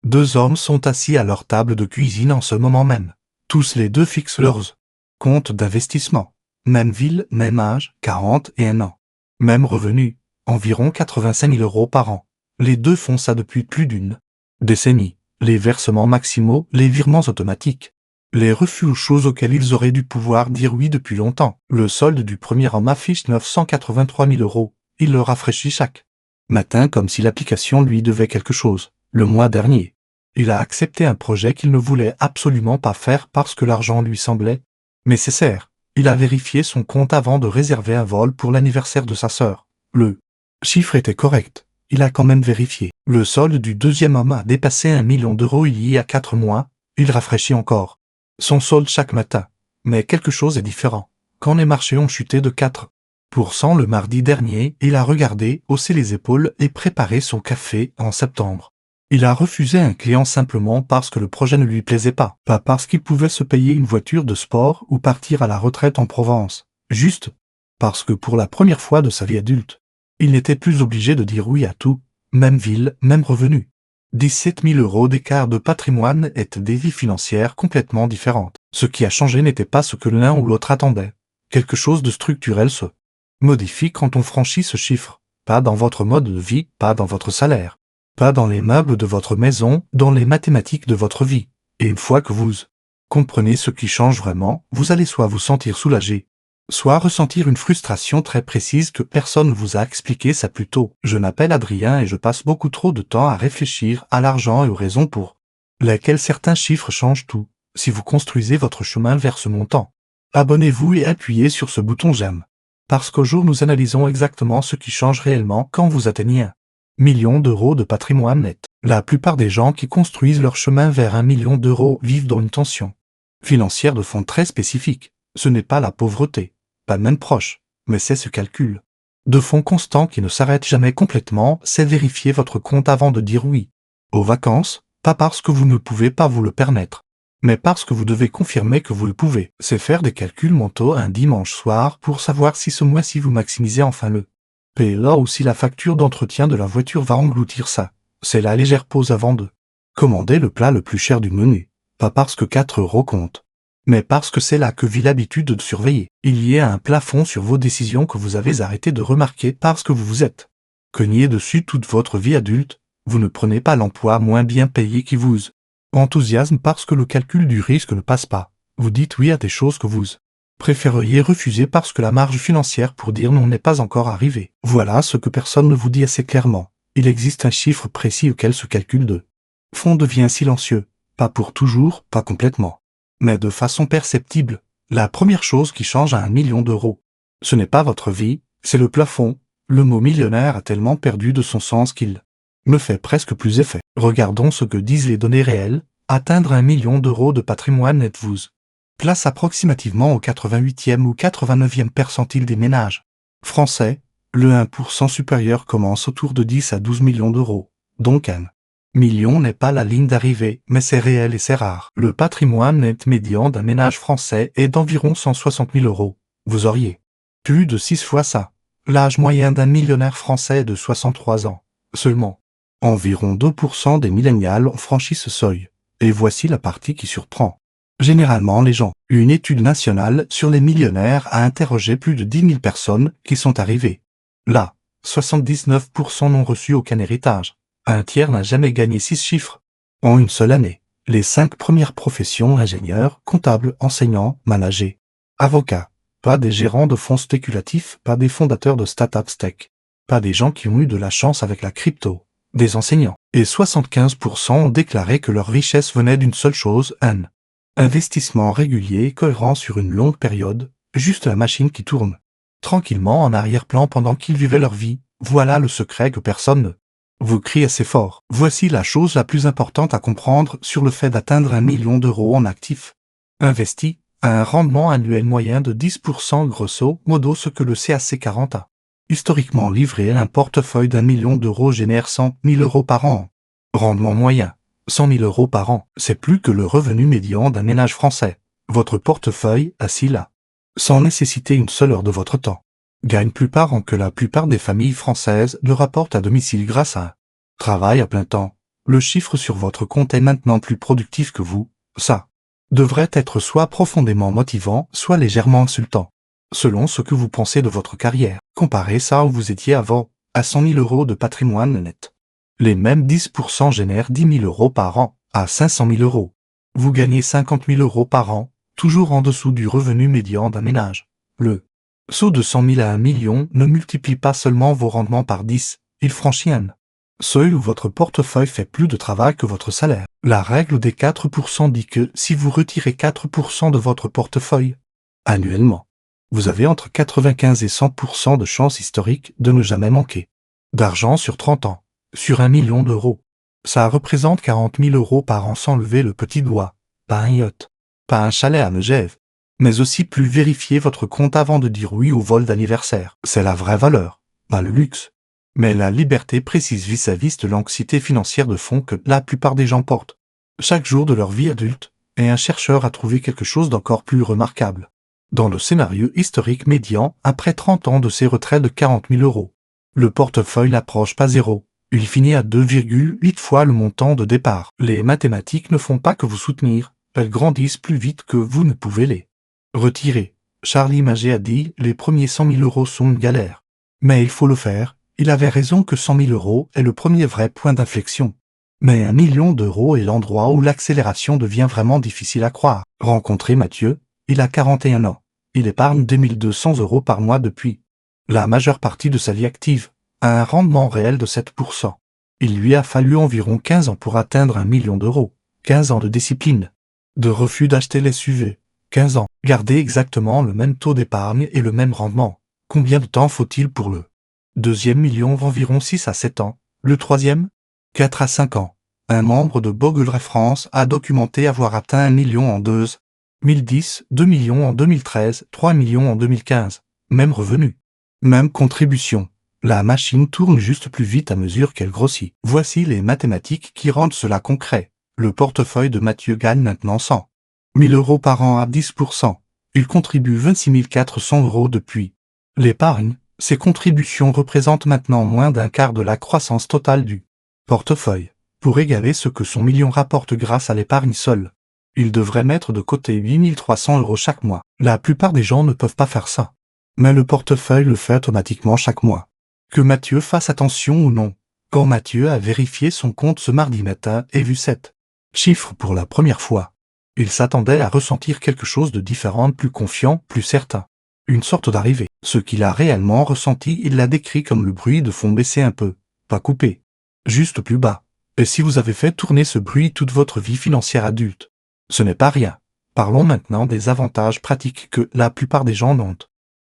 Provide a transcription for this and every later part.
Deux hommes sont assis à leur table de cuisine en ce moment même. Tous les deux fixent leurs comptes d'investissement. Même ville, même âge, 41 ans. Même revenu, environ 85 000 € par an. Les deux font ça depuis plus d'une décennie. Les versements maximaux, les virements automatiques. Les refus aux choses auxquelles ils auraient dû pouvoir dire oui depuis longtemps. Le solde du premier homme affiche 983 000 €. Il le rafraîchit chaque matin comme si l'application lui devait quelque chose. Le mois dernier, il a accepté un projet qu'il ne voulait absolument pas faire parce que l'argent lui semblait nécessaire. Il a vérifié son compte avant de réserver un vol pour l'anniversaire de sa sœur. Le chiffre était correct. Il a quand même vérifié. Le solde du deuxième homme a dépassé 1 million d'euros il y a 4 mois. Il rafraîchit encore son solde chaque matin. Mais quelque chose est différent. Quand les marchés ont chuté de 4% le mardi dernier, il a regardé, haussé les épaules et préparé son café en septembre. Il a refusé un client simplement parce que le projet ne lui plaisait pas parce qu'il pouvait se payer une voiture de sport ou partir à la retraite en Provence. Juste parce que pour la première fois de sa vie adulte, il n'était plus obligé de dire oui à tout, même ville, même revenu. 17 000 € d'écart de patrimoine étaient des vies financières complètement différentes. Ce qui a changé n'était pas ce que l'un ou l'autre attendait. Quelque chose de structurel se modifie quand on franchit ce chiffre. Pas dans votre mode de vie, pas dans votre salaire. Pas dans les meubles de votre maison, dans les mathématiques de votre vie. Et une fois que vous comprenez ce qui change vraiment, vous allez soit vous sentir soulagé, soit ressentir une frustration très précise que personne ne vous a expliqué ça plus tôt. Je m'appelle Adrien et je passe beaucoup trop de temps à réfléchir à l'argent et aux raisons pour lesquelles certains chiffres changent tout. Si vous construisez votre chemin vers ce montant, abonnez-vous et appuyez sur ce bouton j'aime. Parce qu'au jour nous analysons exactement ce qui change réellement quand vous atteignez 1 million d'euros de patrimoine net. La plupart des gens qui construisent leur chemin vers 1 million d'euros vivent dans une tension financière de fond très spécifique. Ce n'est pas la pauvreté, pas même proche, mais c'est ce calcul de fond constant qui ne s'arrête jamais complètement, c'est vérifier votre compte avant de dire oui aux vacances, pas parce que vous ne pouvez pas vous le permettre, mais parce que vous devez confirmer que vous le pouvez. C'est faire des calculs mentaux un dimanche soir pour savoir si ce mois-ci vous maximisez enfin le là ou si la facture d'entretien de la voiture va engloutir ça. C'est la légère pause avant de commander le plat le plus cher du menu. Pas parce que 4 € comptent, mais parce que c'est là que vit l'habitude de surveiller. Il y a un plafond sur vos décisions que vous avez arrêté de remarquer parce que vous vous êtes cogné dessus toute votre vie adulte. Vous ne prenez pas l'emploi moins bien payé qui vous enthousiasme parce que le calcul du risque ne passe pas. Vous dites oui à des choses que vous préféreriez refuser parce que la marge financière pour dire non n'est pas encore arrivée. Voilà ce que personne ne vous dit assez clairement. Il existe un chiffre précis auquel ce calcul de fond devient silencieux. Pas pour toujours, pas complètement. Mais de façon perceptible. La première chose qui change à 1 million d'euros. Ce n'est pas votre vie, c'est le plafond. Le mot millionnaire a tellement perdu de son sens qu'il me fait presque plus effet. Regardons ce que disent les données réelles. Atteindre 1 million d'euros de patrimoine net vous place approximativement au 88e ou 89e percentile des ménages français. Le 1% supérieur commence autour de 10 à 12 millions d'euros. Donc 1 million n'est pas la ligne d'arrivée, mais c'est réel et c'est rare. Le patrimoine net médian d'un ménage français est d'environ 160 000 €. Vous auriez plus de 6 fois ça. L'âge moyen d'un millionnaire français est de 63 ans. Seulement, environ 2% des millénials ont franchi ce seuil. Et voici la partie qui surprend généralement les gens. Une étude nationale sur les millionnaires a interrogé plus de 10 000 personnes qui sont arrivées là. 79% n'ont reçu aucun héritage. Un tiers n'a jamais gagné 6 chiffres en une seule année. Les 5 premières professions: ingénieurs, comptables, enseignants, managers, avocats. Pas des gérants de fonds spéculatifs, pas des fondateurs de start-up tech. Pas des gens qui ont eu de la chance avec la crypto. Des enseignants. Et 75% ont déclaré que leur richesse venait d'une seule chose, un investissement régulier et cohérent sur une longue période, juste la machine qui tourne tranquillement en arrière-plan pendant qu'ils vivaient leur vie. Voilà le secret que personne ne vous crie assez fort. Voici la chose la plus importante à comprendre sur le fait d'atteindre 1 million d'euros en actifs investis, à un rendement annuel moyen de 10% grosso modo, ce que le CAC 40 a historiquement livré. Un portefeuille d'1 million d'euros génère 100 000 € par an. Rendement moyen 100 000 € par an, c'est plus que le revenu médian d'un ménage français. Votre portefeuille, assis là, sans nécessiter une seule heure de votre temps, gagne plus par an que la plupart des familles françaises le rapportent à domicile grâce à un travail à plein temps. Le chiffre sur votre compte est maintenant plus productif que vous. Ça devrait être soit profondément motivant, soit légèrement insultant. Selon ce que vous pensez de votre carrière, comparez ça où vous étiez avant, à 100 000 € de patrimoine net. Les mêmes 10% génèrent 10 000 € par an, à 500 000 €. Vous gagnez 50 000 € par an, toujours en dessous du revenu médian d'un ménage. Le saut de 100 000 à 1 million ne multiplie pas seulement vos rendements par 10, il franchit un seuil où votre portefeuille fait plus de travail que votre salaire. La règle des 4% dit que si vous retirez 4% de votre portefeuille annuellement, vous avez entre 95 et 100% de chances historiques de ne jamais manquer d'argent sur 30 ans, sur 1 million d'euros. Ça représente 40 000 € par an sans lever le petit doigt. Pas un yacht, pas un chalet à Megève, mais aussi plus vérifier votre compte avant de dire oui au vol d'anniversaire. C'est la vraie valeur, pas le luxe, mais la liberté précise vis-à-vis de l'anxiété financière de fond que la plupart des gens portent chaque jour de leur vie adulte, et un chercheur a trouvé quelque chose d'encore plus remarquable. Dans le scénario historique médian, après 30 ans de ses retraits de 40 000 €, le portefeuille n'approche pas zéro. Il finit à 2,8 fois le montant de départ. Les mathématiques ne font pas que vous soutenir, elles grandissent plus vite que vous ne pouvez les retirer. Charlie Maget a dit « Les premiers 100 000 € sont une galère. Mais il faut le faire. » Il avait raison que 100 000 € est le premier vrai point d'inflexion. Mais 1 million d'euros est l'endroit où l'accélération devient vraiment difficile à croire. Rencontrez Mathieu, il a 41 ans. Il épargne 2 200 € par mois depuis la majeure partie de sa vie active, à un rendement réel de 7%. Il lui a fallu environ 15 ans pour atteindre 1 million d'euros. 15 ans de discipline, de refus d'acheter les SUV. 15 ans. Garder exactement le même taux d'épargne et le même rendement. Combien de temps faut-il pour le deuxième million? Environ 6 à 7 ans. Le troisième 4 à 5 ans. Un membre de Bogleray France a documenté avoir atteint 1 million en 2010, 2 millions en 2013, 3 millions en 2015. Même revenu. Même contribution. La machine tourne juste plus vite à mesure qu'elle grossit. Voici les mathématiques qui rendent cela concret. Le portefeuille de Mathieu gagne maintenant 100 000 € par an à 10%. Il contribue 26 400 € depuis l'épargne. Ses contributions représentent maintenant moins d'un quart de la croissance totale du portefeuille. Pour égaler ce que son million rapporte grâce à l'épargne seule, il devrait mettre de côté 8 300 € chaque mois. La plupart des gens ne peuvent pas faire ça. Mais le portefeuille le fait automatiquement chaque mois. Que Mathieu fasse attention ou non, quand Mathieu a vérifié son compte ce mardi matin et vu 7 chiffres pour la première fois, il s'attendait à ressentir quelque chose de différent, plus confiant, plus certain. Une sorte d'arrivée. Ce qu'il a réellement ressenti, il l'a décrit comme le bruit de fond baissé un peu, pas coupé, juste plus bas. Et si vous avez fait tourner ce bruit toute votre vie financière adulte, ce n'est pas rien. Parlons maintenant des avantages pratiques que la plupart des gens n'ont.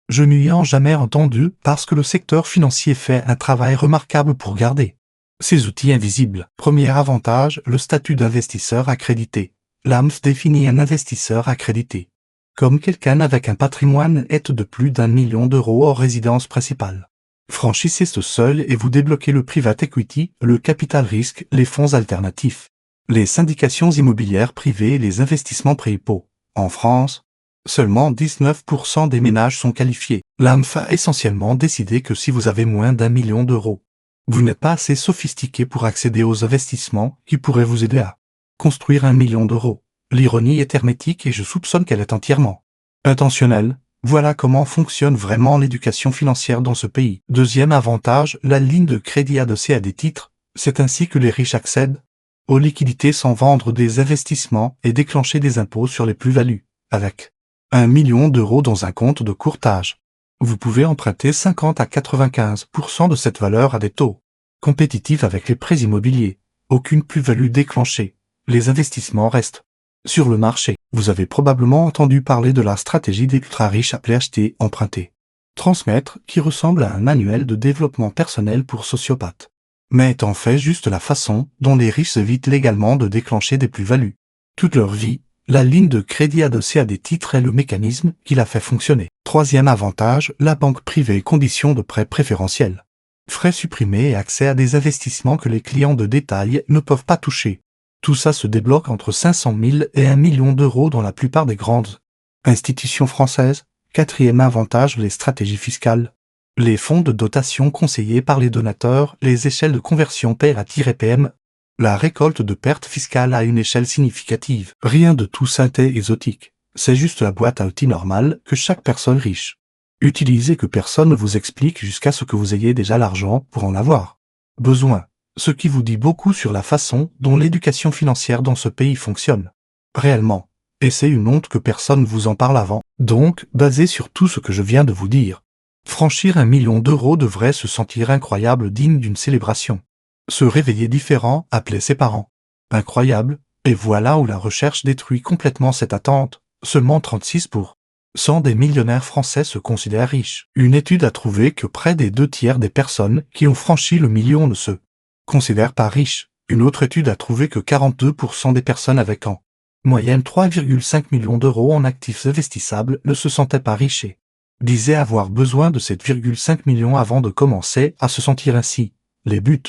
Je n'y ai jamais entendu parce que le secteur financier fait un travail remarquable pour garder ces outils invisibles. Premier avantage, le statut d'investisseur accrédité. L'AMF définit un investisseur accrédité comme quelqu'un avec un patrimoine net de plus d'1 million d'euros hors résidence principale. Franchissez ce seuil et vous débloquez le private equity, le capital risque, les fonds alternatifs, les syndications immobilières privées et les investissements pré-IPO. En France, seulement 19% des ménages sont qualifiés. L'AMF a essentiellement décidé que si vous avez moins d'1 million d'euros, vous n'êtes pas assez sophistiqué pour accéder aux investissements qui pourraient vous aider à construire 1 million d'euros. L'ironie est hermétique et je soupçonne qu'elle est entièrement intentionnelle. Voilà comment fonctionne vraiment l'éducation financière dans ce pays. Deuxième avantage, la ligne de crédit adossée à des titres. C'est ainsi que les riches accèdent aux liquidités sans vendre des investissements et déclencher des impôts sur les plus-values. Avec 1 million d'euros dans un compte de courtage, vous pouvez emprunter 50 à 95% de cette valeur à des taux compétitifs avec les prêts immobiliers. Aucune plus-value déclenchée. Les investissements restent sur le marché. Vous avez probablement entendu parler de la stratégie des ultra-riches appelée acheter, emprunter, transmettre, qui ressemble à un manuel de développement personnel pour sociopathes. Mais est en fait juste la façon dont les riches évitent légalement de déclencher des plus-values. Toute leur vie, la ligne de crédit adossée à des titres est le mécanisme qui l'a fait fonctionner. Troisième avantage, la banque privée, conditions de prêt préférentiels. Frais supprimés et accès à des investissements que les clients de détail ne peuvent pas toucher. Tout ça se débloque entre 500 000 et 1 million d'euros dans la plupart des grandes institutions françaises. Quatrième avantage, les stratégies fiscales. Les fonds de dotation conseillés par les donateurs, les échelles de conversion PRA-PM, La récolte de pertes fiscales à une échelle significative. Rien de tout synthé exotique. C'est juste la boîte à outils normale que chaque personne riche. Utilisez que personne ne vous explique jusqu'à ce que vous ayez déjà l'argent pour en avoir besoin. Ce qui vous dit beaucoup sur la façon dont l'éducation financière dans ce pays fonctionne. Réellement. Et c'est une honte que personne ne vous en parle avant. Donc, basé sur tout ce que je viens de vous dire, franchir 1 million d'euros devrait se sentir incroyable, digne d'une célébration. Se réveiller différent, appeler ses parents. Incroyable, et voilà où la recherche détruit complètement cette attente. Seulement 36% des millionnaires français se considèrent riches. Une étude a trouvé que près des 2/3 des personnes qui ont franchi le million ne se considèrent pas riches. Une autre étude a trouvé que 42% des personnes avec en moyenne 3,5 millions d'euros en actifs investissables ne se sentaient pas riches et disaient avoir besoin de 7,5 millions avant de commencer à se sentir ainsi. Les buts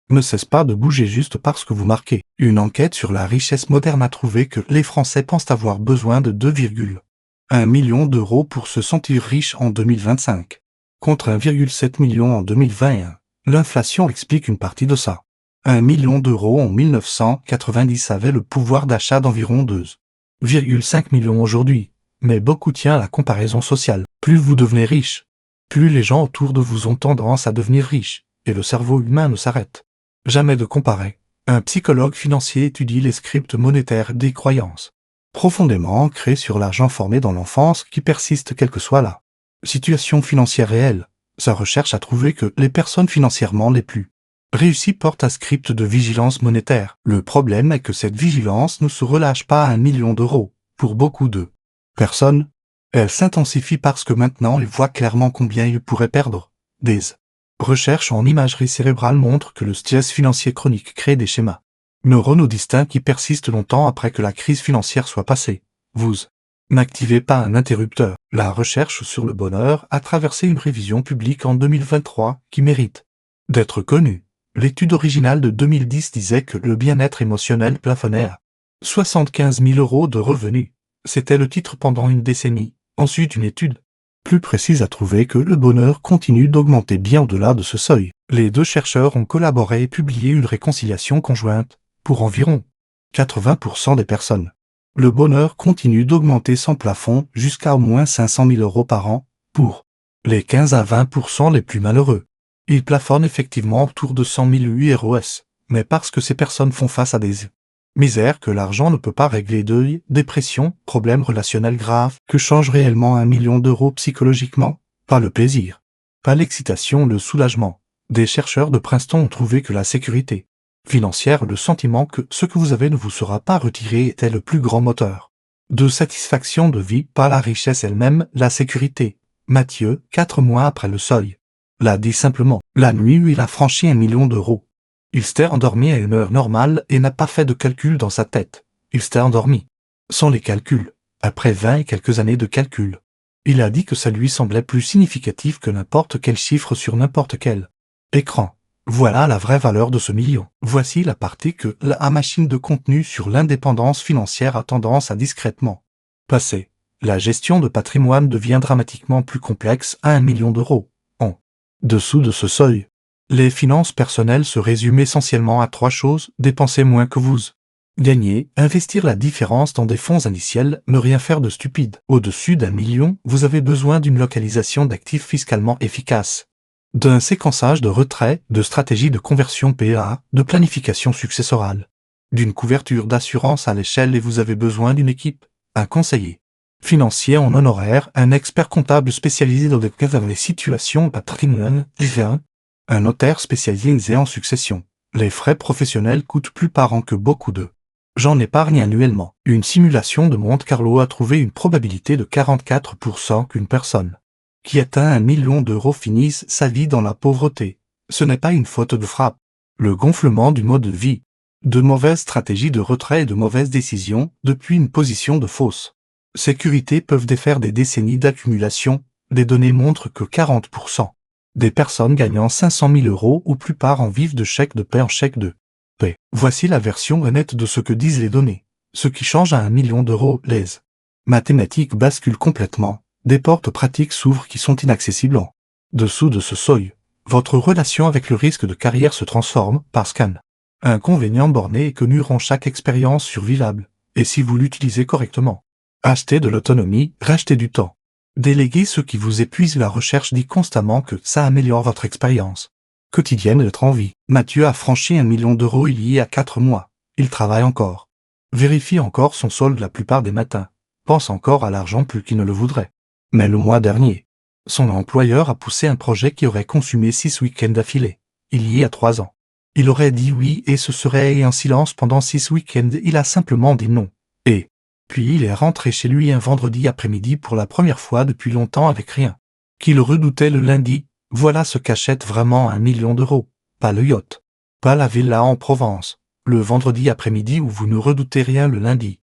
ne cessent pas de bouger juste parce que vous marquez. Une enquête sur la richesse moderne a trouvé que les Français pensent avoir besoin de 2,1 millions d'euros pour se sentir riches en 2025, contre 1,7 million en 2021. L'inflation explique une partie de ça. 1 million d'euros en 1990 avait le pouvoir d'achat d'environ 2,5 millions aujourd'hui. Mais beaucoup tient à la comparaison sociale. Plus vous devenez riche, plus les gens autour de vous ont tendance à devenir riches, et le cerveau humain ne s'arrête jamais de comparer. Un psychologue financier étudie les scripts monétaires des croyances profondément ancrées sur l'argent formé dans l'enfance qui persistent quelle que soit la situation financière réelle. Sa recherche a trouvé que les personnes financièrement les plus réussies portent un script de vigilance monétaire. Le problème est que cette vigilance ne se relâche pas à 1 million d'euros. Pour beaucoup de personnes, elle s'intensifie parce que maintenant ils voient clairement combien ils pourraient perdre. Des recherches en imagerie cérébrale montrent que le stress financier chronique crée des schémas neuronaux distincts qui persistent longtemps après que la crise financière soit passée. Vous n'activez pas un interrupteur. La recherche sur le bonheur a traversé une révision publique en 2023 qui mérite d'être connue. L'étude originale de 2010 disait que le bien-être émotionnel plafonnait à 75 000 euros de revenus. C'était le titre pendant une décennie. Ensuite, une étude plus précise a trouvé que le bonheur continue d'augmenter bien au-delà de ce seuil. Les deux chercheurs ont collaboré et publié une réconciliation conjointe pour environ 80% des personnes. Le bonheur continue d'augmenter sans plafond jusqu'à au moins 500 000 euros par an pour les 15 à 20% les plus malheureux. Il plafonne effectivement autour de 100 000 euros, mais parce que ces personnes font face à des misères que l'argent ne peut pas régler, deuil, dépression, problèmes relationnels graves, que change réellement 1 million d'euros psychologiquement, pas le plaisir, pas l'excitation, le soulagement. Des chercheurs de Princeton ont trouvé que la sécurité financière, le sentiment que ce que vous avez ne vous sera pas retiré était le plus grand moteur de satisfaction de vie, pas la richesse elle-même, la sécurité. Matthieu, 4 mois après le seuil, l'a dit simplement. La nuit où il a franchi 1 million d'euros. Il s'était endormi à une heure normale et n'a pas fait de calcul dans sa tête. Il s'était endormi. Sans les calculs. Après 20 et quelques années de calcul. Il a dit que ça lui semblait plus significatif que n'importe quel chiffre sur n'importe quel écran. Voilà la vraie valeur de ce million. Voici la partie que la machine de contenu sur l'indépendance financière a tendance à discrètement passer. La gestion de patrimoine devient dramatiquement plus complexe à 1 million d'euros. En dessous de ce seuil, les finances personnelles se résument essentiellement à 3 choses: dépenser moins que vous gagnez, investir la différence dans des fonds indiciels, ne rien faire de stupide. Au-dessus d'1 million, vous avez besoin d'une localisation d'actifs fiscalement efficace, d'un séquençage de retrait, de stratégie de conversion PEA, de planification successorale, d'une couverture d'assurance à l'échelle, et vous avez besoin d'une équipe, un conseiller financier en honoraire, un expert comptable spécialisé dans les situations patrimoniales, un notaire spécialisé en succession. Les frais professionnels coûtent plus par an que beaucoup de gens épargnent annuellement. Une simulation de Monte-Carlo a trouvé une probabilité de 44% qu'une personne qui atteint 1 million d'euros finisse sa vie dans la pauvreté. Ce n'est pas une faute de frappe. Le gonflement du mode de vie, de mauvaises stratégies de retrait et de mauvaises décisions depuis une position de fausse sécurité peuvent défaire des décennies d'accumulation. Les données montrent que 40% des personnes gagnant 500 000 euros ou plus par an vivent de chèque de paie en chèque de paie. Voici la version honnête de ce que disent les données. Ce qui change à 1 million d'euros, les mathématiques basculent complètement. Des portes pratiques s'ouvrent qui sont inaccessibles en dessous de ce seuil. Votre relation avec le risque de carrière se transforme parce qu'un Inconvénient borné est que nous rend chaque expérience survivable, et si vous l'utilisez correctement. Achetez de l'autonomie, rachetez du temps. Déléguez ce qui vous épuise. La recherche dit constamment que ça améliore votre expérience quotidienne d'être en vie. Mathieu a franchi 1 million d'euros il y a 4 mois. Il travaille encore. Vérifie encore son solde la plupart des matins. Pense encore à l'argent plus qu'il ne le voudrait. Mais le mois dernier, son employeur a poussé un projet qui aurait consumé 6 week-ends d'affilée. Il y a 3 ans. Il aurait dit oui et se serait en silence pendant 6 week-ends. Il a simplement dit non. Et puis il est rentré chez lui un vendredi après-midi pour la première fois depuis longtemps avec rien. Qu'il redoutait le lundi. Voilà ce qu'achète vraiment 1 million d'euros. Pas le yacht. Pas la villa en Provence. Le vendredi après-midi où vous ne redoutez rien le lundi.